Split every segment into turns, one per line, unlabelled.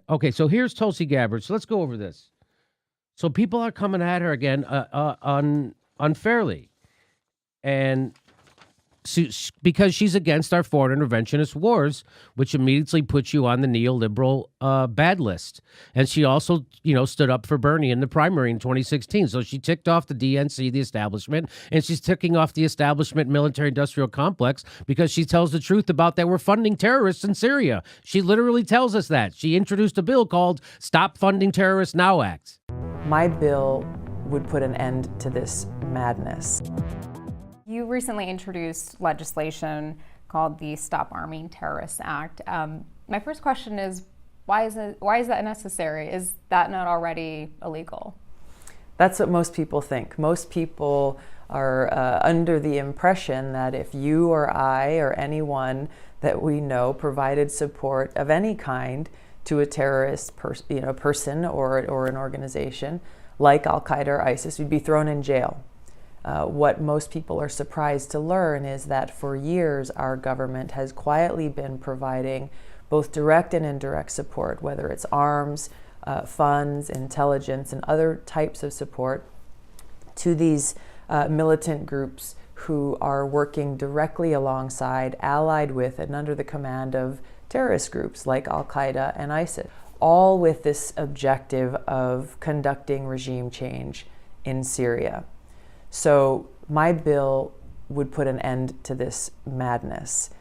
Okay, so here's Tulsi Gabbard. So let's go over this. So people are coming at her again unfairly. And because she's against our foreign interventionist wars, which immediately puts you on the neoliberal bad list. And she also, stood up for Bernie in the primary in 2016. So she ticked off the DNC, the establishment, and she's ticking off the establishment military-industrial complex because she tells the truth about that we're funding terrorists in Syria. She literally tells us that. She introduced a bill called Stop Funding Terrorists Now Act.
My bill would put an end to this madness.
You recently introduced legislation called the Stop Arming Terrorists Act. My first question is, why is that necessary? Is that not already illegal?
That's what most people think. Most people are under the impression that if you or I or anyone that we know provided support of any kind to a terrorist person or an organization like Al-Qaeda or ISIS, we'd be thrown in jail. What most people are surprised to learn is that for years our government has quietly been providing both direct and indirect support, whether it's arms, funds, intelligence, and other types of support to these militant groups who are working directly alongside, allied with, and under the command of terrorist groups like Al-Qaeda and ISIS, all with this objective of conducting regime change in Syria. So my bill would put an end to this madness.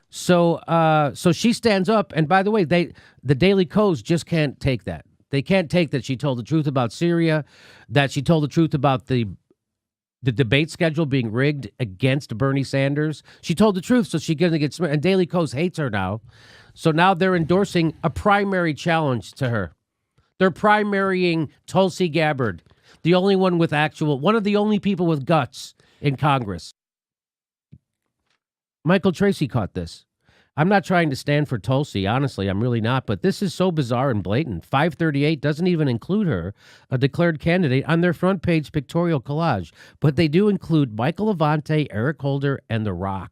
So she stands up, and by the way, the Daily Kos just can't take that. They can't take that she told the truth about Syria, that she told the truth about the debate schedule being rigged against Bernie Sanders. She told the truth, so she's going to get and Daily Kos hates her now. So now they're endorsing a primary challenge to her. They're primarying Tulsi Gabbard, the only one with one of the only people with guts in Congress. Michael Tracy caught this. I'm not trying to stand for Tulsi. Honestly, I'm really not. But this is so bizarre and blatant. 538 doesn't even include her, a declared candidate, on their front page pictorial collage. But they do include Michael Levante, Eric Holder, and The Rock.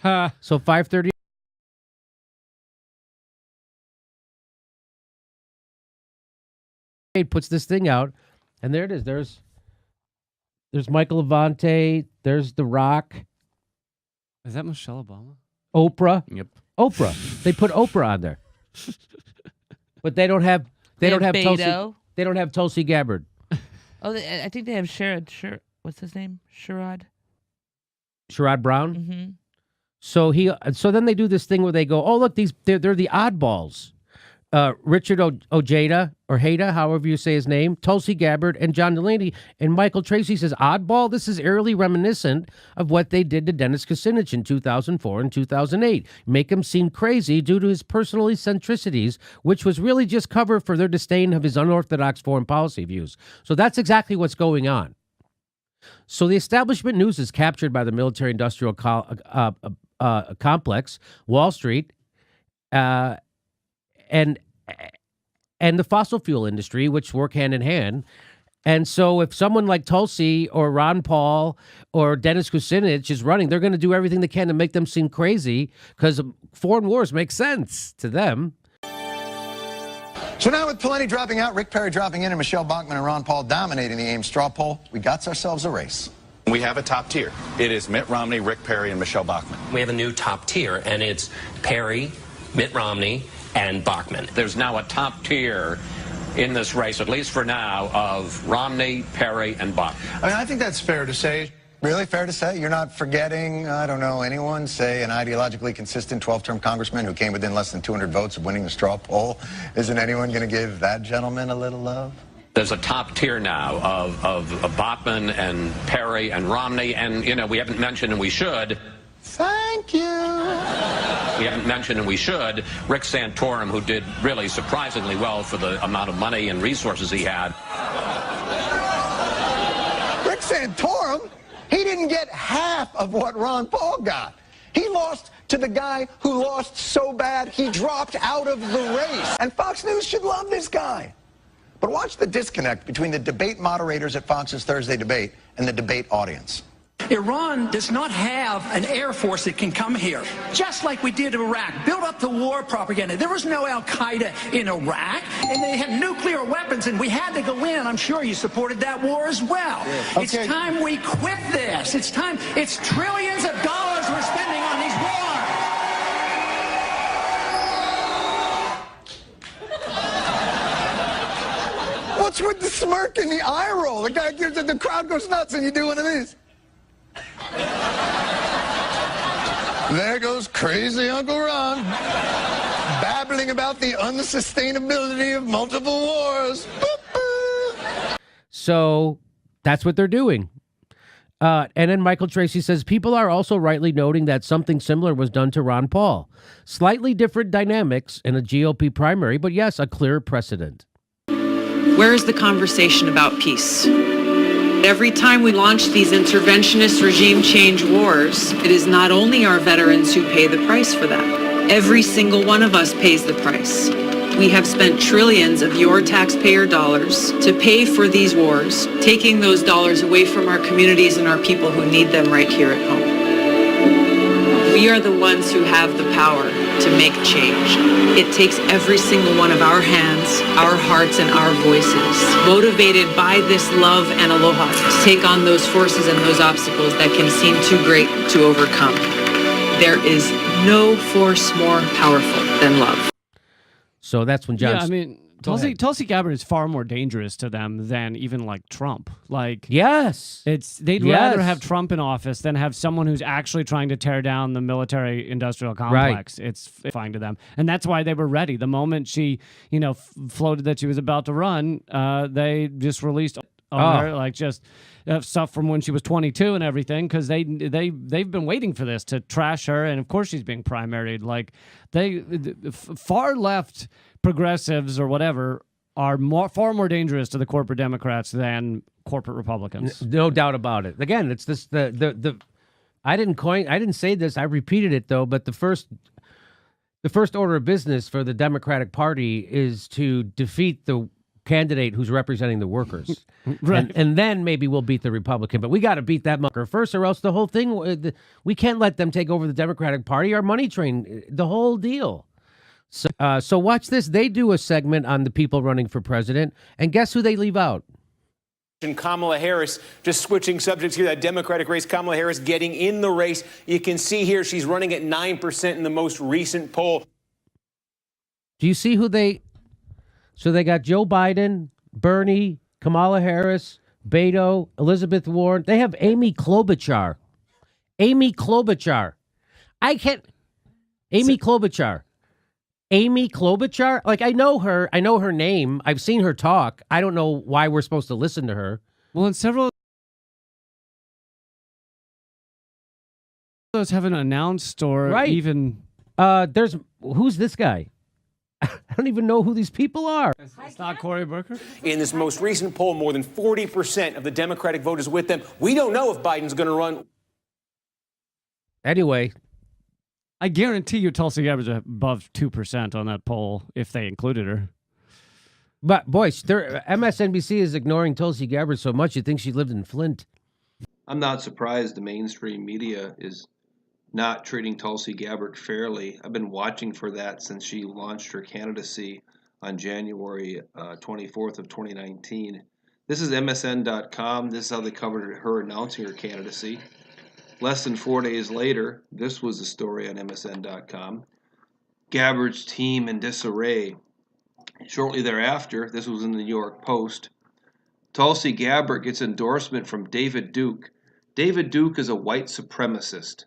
So 538 puts this thing out, and there it is. There's Michael Levante. There's The Rock.
Is that Michelle Obama?
Oprah.
Yep.
Oprah. They put Oprah on there, but they don't have Tulsi. They don't have Tulsi Gabbard.
Oh, I think they have Sherrod. What's his name? Sherrod
Brown.
Mm-hmm.
So then they do this thing where they go, oh look, they're the oddballs. Richard Ojeda, or Haida, however you say his name, Tulsi Gabbard, and John Delaney. And Michael Tracy says, oddball? This is eerily reminiscent of what they did to Dennis Kucinich in 2004 and 2008. Make him seem crazy due to his personal eccentricities, which was really just cover for their disdain of his unorthodox foreign policy views. So that's exactly what's going on. So the establishment news is captured by the military-industrial complex, Wall Street, and the fossil fuel industry, which work hand in hand. And so if someone like Tulsi or Ron Paul or Dennis Kucinich is running, they're going to do everything they can to make them seem crazy because foreign wars make sense to them.
So now with Plenty dropping out, Rick Perry dropping in, and Michelle Bachmann and Ron Paul dominating the Ames straw poll, we got ourselves a race.
We have a top tier. It is Mitt Romney, Rick Perry, and Michelle Bachmann.
We have a new top tier, and it's Perry, Mitt Romney, and Bachmann.
There's now a top tier in this race, at least for now, of Romney, Perry, and Bachmann.
I mean, I think that's fair to say. Really fair to say? You're not forgetting, I don't know, anyone, say an ideologically consistent 12-term congressman who came within less than 200 votes of winning the straw poll? Isn't anyone going to give that gentleman a little love?
There's a top tier now of Bachmann and Perry and Romney, and, we haven't mentioned, and we should.
Thank you.
We haven't mentioned, and we should, Rick Santorum, who did really surprisingly well for the amount of money and resources he had.
Rick Santorum? He didn't get half of what Ron Paul got. He lost to the guy who lost so bad he dropped out of the race. And Fox News should love this guy. But watch the disconnect between the debate moderators at Fox's Thursday debate and the debate audience.
Iran does not have an air force that can come here, just like we did in Iraq. Build up the war propaganda. There was no Al-Qaeda in Iraq, and they had nuclear weapons, and we had to go in. I'm sure you supported that war as well. Yeah. Okay. It's time we quit this. It's time. It's trillions of dollars we're spending on these wars.
What's with the smirk and the eye roll? The guy gives it, the crowd goes nuts, and you do one of these. There goes crazy Uncle Ron, babbling about the unsustainability of multiple wars.
So that's what they're doing. And then Michael Tracy says, people are also rightly noting that something similar was done to Ron Paul. Slightly different dynamics in a GOP primary, but yes, a clear precedent.
Where is the conversation about peace? Every time we launch these interventionist regime change wars, it is not only our veterans who pay the price for that. Every single one of us pays the price. We have spent trillions of your taxpayer dollars to pay for these wars, taking those dollars away from our communities and our people who need them right here at home. We are the ones who have the power to make change. It takes every single one of our hands, our hearts, and our voices, motivated by this love and aloha, to take on those forces and those obstacles that can seem too great to overcome. There is no force more powerful than love.
So that's when John...
Yeah, I mean, Tulsi Gabbard is far more dangerous to them than even like Trump. Like,
yes,
they'd rather have Trump in office than have someone who's actually trying to tear down the military-industrial complex. Right. It's fine to them, and that's why they were ready. The moment she, floated that she was about to run, they just released on her, like just stuff from when she was 22 and everything, because they've been waiting for this to trash her, and of course she's being primaried. Like far left progressives or whatever are far more dangerous to the corporate Democrats than corporate Republicans.
No doubt about it. Again, it's this I didn't say this, I repeated it though, but the first order of business for the Democratic Party is to defeat the candidate who's representing the workers.
Right.
And then maybe we'll beat the Republican, but we got to beat that mucker first, or else the whole thing, we can't let them take over the Democratic Party, our money train, the whole deal. So watch this. They do a segment on the people running for president, and guess who they leave out?
And Kamala Harris, just switching subjects here, that Democratic race, Kamala Harris getting in the race. You can see here she's running at 9% in the most recent poll.
Do you see who they... So they got Joe Biden, Bernie, Kamala Harris, Beto, Elizabeth Warren. They have Amy Klobuchar. Amy Klobuchar. Amy Klobuchar? Like, I know her. I know her name. I've seen her talk. I don't know why we're supposed to listen to her.
Well, and several of those haven't announced or even...
Who's this guy? I don't even know who these people are.
It's not Cory Booker.
In this most recent poll, more than 40% of the Democratic vote is with them. We don't know if Biden's going to run.
Anyway,
I guarantee you Tulsi Gabbard's above 2% on that poll if they included her.
But, boys, MSNBC is ignoring Tulsi Gabbard so much you think she lived in Flint.
I'm not surprised the mainstream media is not treating Tulsi Gabbard fairly. I've been watching for that since she launched her candidacy on January 24th of 2019. This is MSN.com. This is how they covered her announcing her candidacy. Less than 4 days later, this was the story on MSN.com. Gabbard's team in disarray. Shortly thereafter, this was in the New York Post, Tulsi Gabbard gets endorsement from David Duke. David Duke is a white supremacist.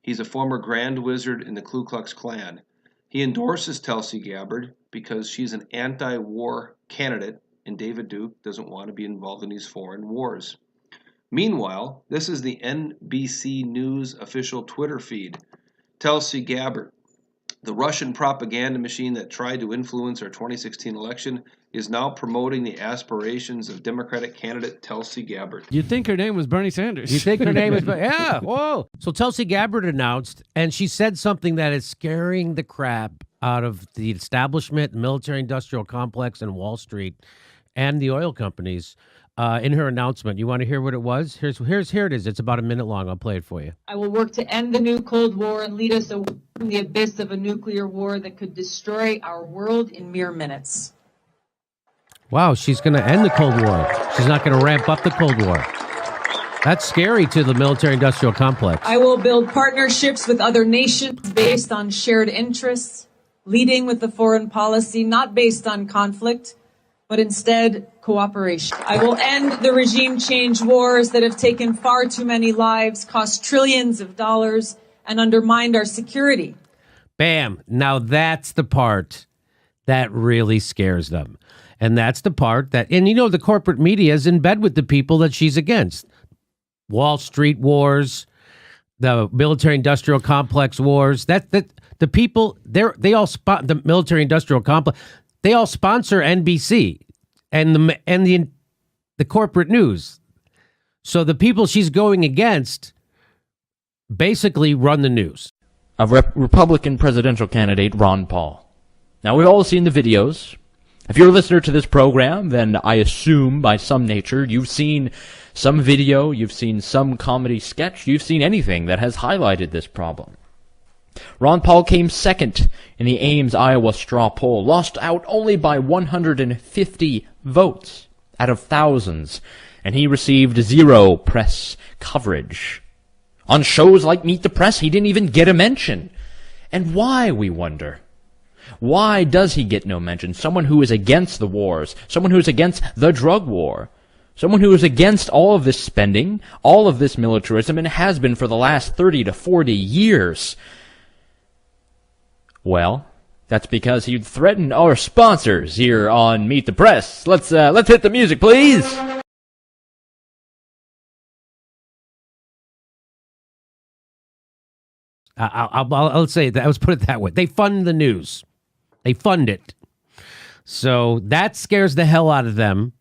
He's a former Grand Wizard in the Ku Klux Klan. He endorses Tulsi Gabbard because she's an anti-war candidate, and David Duke doesn't want to be involved in these foreign wars. Meanwhile, this is the NBC News official Twitter feed. Tulsi Gabbard, the Russian propaganda machine that tried to influence our 2016 election, is now promoting the aspirations of Democratic candidate Tulsi Gabbard.
You'd think her name was Bernie Sanders.
You think her name is... Yeah, whoa. So Tulsi Gabbard announced, and she said something that is scaring the crap out of the establishment, military-industrial complex, and Wall Street, and the oil companies. in her announcement. You want to hear what it was? Here it is. It's about a minute long. I'll play it for you.
I will work to end the new Cold War and lead us away from the abyss of a nuclear war that could destroy our world in mere minutes.
Wow, she's going to end the Cold War. She's not going to ramp up the Cold War. That's scary to the military-industrial complex.
I will build partnerships with other nations based on shared interests, leading with the foreign policy not based on conflict, but instead cooperation. I will end the regime change wars that have taken far too many lives, cost trillions of dollars, and undermined our security.
Bam. Now that's the part that really scares them. And that's the part that, and you know, the corporate media is in bed with the people that she's against. Wall Street wars, the military-industrial complex wars. The people, they all spot the military-industrial complex. They all sponsor NBC and the corporate news. So the people she's going against basically run the news.
Of Republican presidential candidate Ron Paul. Now, we've all seen the videos. If you're a listener to this program, then I assume by some nature you've seen some video, you've seen some comedy sketch, you've seen anything that has highlighted this problem. Ron Paul came second in the Ames, Iowa straw poll, lost out only by 150 votes out of thousands, and he received zero press coverage. On shows like Meet the Press, he didn't even get a mention. And why, we wonder? Why does he get no mention? Someone who is against the wars, someone who is against the drug war, someone who is against all of this spending, all of this militarism, and has been for the last 30 to 40 years. Well, that's because he threatened our sponsors here on Meet the Press. Let's hit the music, please.
I'll say that. Let's put it that way. They fund the news. They fund it. So that scares the hell out of them.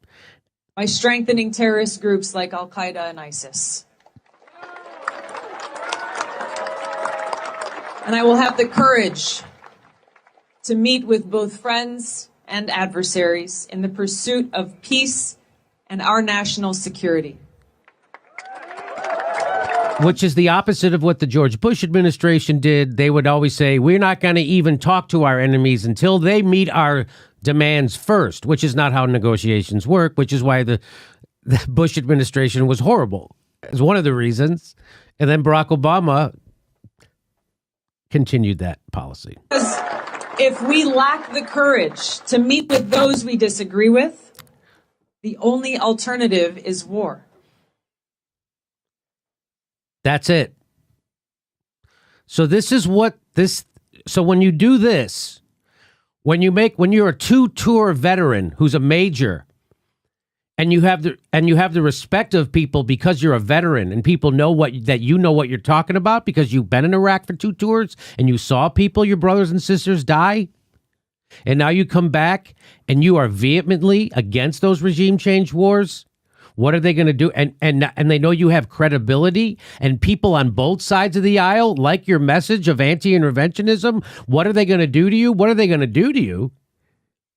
By strengthening terrorist groups like Al-Qaeda and ISIS. And I will have the courage to meet with both friends and adversaries in the pursuit of peace and our national security.
Which is the opposite of what the George Bush administration did. They would always say, we're not going to even talk to our enemies until they meet our demands first, which is not how negotiations work, which is why the Bush administration was horrible. As one of the reasons. And then Barack Obama continued that policy.
Because if we lack the courage to meet with those we disagree with, the only alternative is war.
That's it. So this is what this, so when you do this, when you're a two-tour veteran who's a major, and you have the respect of people because you're a veteran and people know that you know what you're talking about because you've been in Iraq for 2 tours and you saw people, your brothers and sisters, die, and now you come back and you are vehemently against those regime change wars. What are they going to do? And they know you have credibility, and people on both sides of the aisle like your message of anti-interventionism. What are they going to do to you? What are they going to do to you?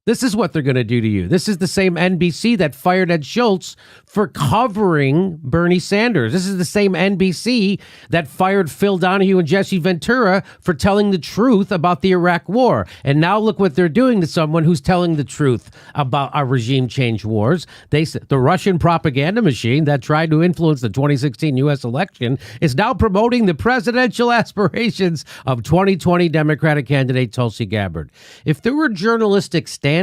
This is what they're going to do to you. This is the same NBC that fired Ed Schultz for covering Bernie Sanders. This is the same NBC that fired Phil Donahue and Jesse Ventura for telling the truth about the Iraq war. And now look what they're doing to someone who's telling the truth about our regime change wars. The Russian propaganda machine that tried to influence the 2016 U.S. election is now promoting the presidential aspirations of 2020 Democratic candidate Tulsi Gabbard. If there were journalistic standards,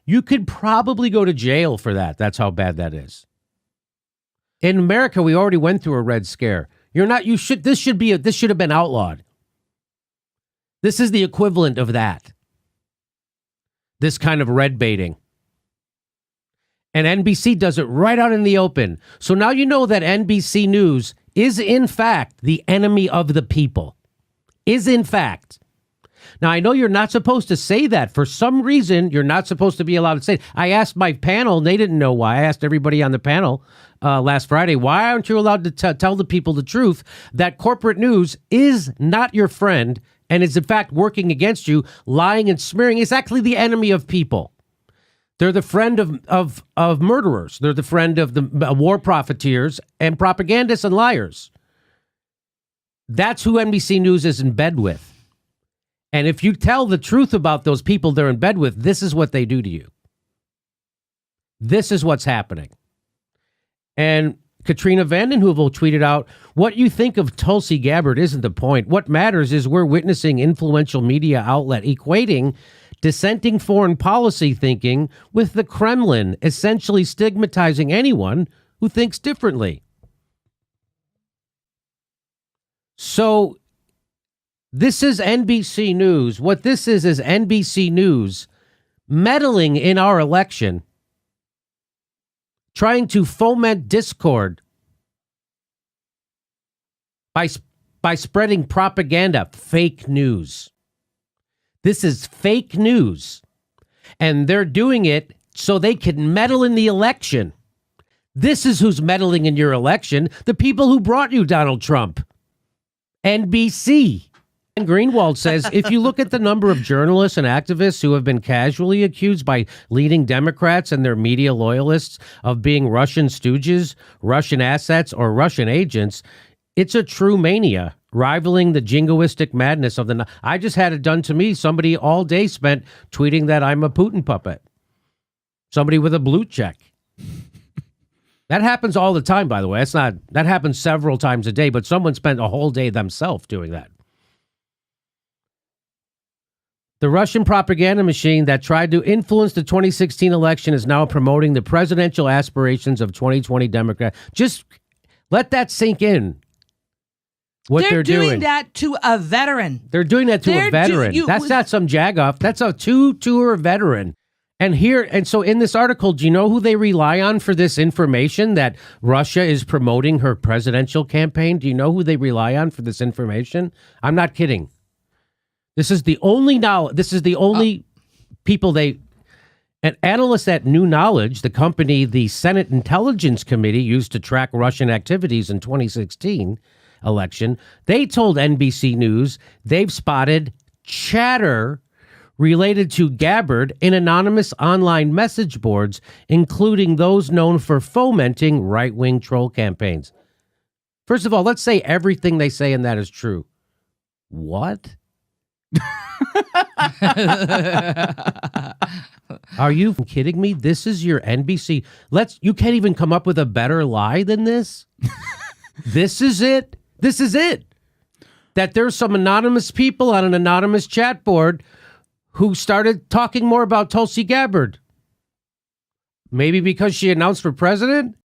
you could probably go to jail for that. That's how bad that is. In America, we already went through a Red Scare. This should have been outlawed. This is the equivalent of that. This kind of red baiting. And NBC does it right out in the open. So now you know that NBC News is in fact the enemy of the people. Is in fact. Now, I know you're not supposed to say that. For some reason, you're not supposed to be allowed to say it. I asked my panel, and they didn't know why. I asked everybody on the panel last Friday, why aren't you allowed to tell the people the truth that corporate news is not your friend and is, in fact, working against you, lying and smearing. It's actually the enemy of people. They're the friend of murderers. They're the friend of the war profiteers and propagandists and liars. That's who NBC News is in bed with. And if you tell the truth about those people they're in bed with, this is what they do to you. This is what's happening. And Katrina vanden Heuvel tweeted out, "What you think of Tulsi Gabbard isn't the point. What matters is we're witnessing influential media outlet equating dissenting foreign policy thinking with the Kremlin, essentially stigmatizing anyone who thinks differently." So this is NBC News. What this is NBC News meddling in our election, trying to foment discord by spreading propaganda, fake news. This is fake news. And they're doing it so they can meddle in the election. This is who's meddling in your election. The people who brought you Donald Trump. NBC. And Greenwald says, if you look at the number of journalists and activists who have been casually accused by leading Democrats and their media loyalists of being Russian stooges, Russian assets, or Russian agents, it's a true mania, rivaling the jingoistic madness of the... I just had it done to me. Somebody all day spent tweeting that I'm a Putin puppet. Somebody with a blue check. That happens all the time, by the way. That happens several times a day, but someone spent a whole day themselves doing that. The Russian propaganda machine that tried to influence the 2016 election is now promoting the presidential aspirations of 2020 Democrat. Just let that sink in. What they're doing
that to a veteran.
They're doing that to a veteran. That's not some jagoff. That's a two-tour veteran. And so in this article, do you know who they rely on for this information that Russia is promoting her presidential campaign? Do you know who they rely on for this information? I'm not kidding. This is the only knowledge. This is the only people an analyst at New Knowledge, the company the Senate Intelligence Committee used to track Russian activities in 2016 election, they told NBC News they've spotted chatter related to Gabbard in anonymous online message boards, including those known for fomenting right-wing troll campaigns. First of all, let's say everything they say in that is true. What? Are you kidding me? This is your NBC. You can't even come up with a better lie than this. This is it. This is it. That there's some anonymous people on an anonymous chat board who started talking more about Tulsi Gabbard. Maybe because she announced for president?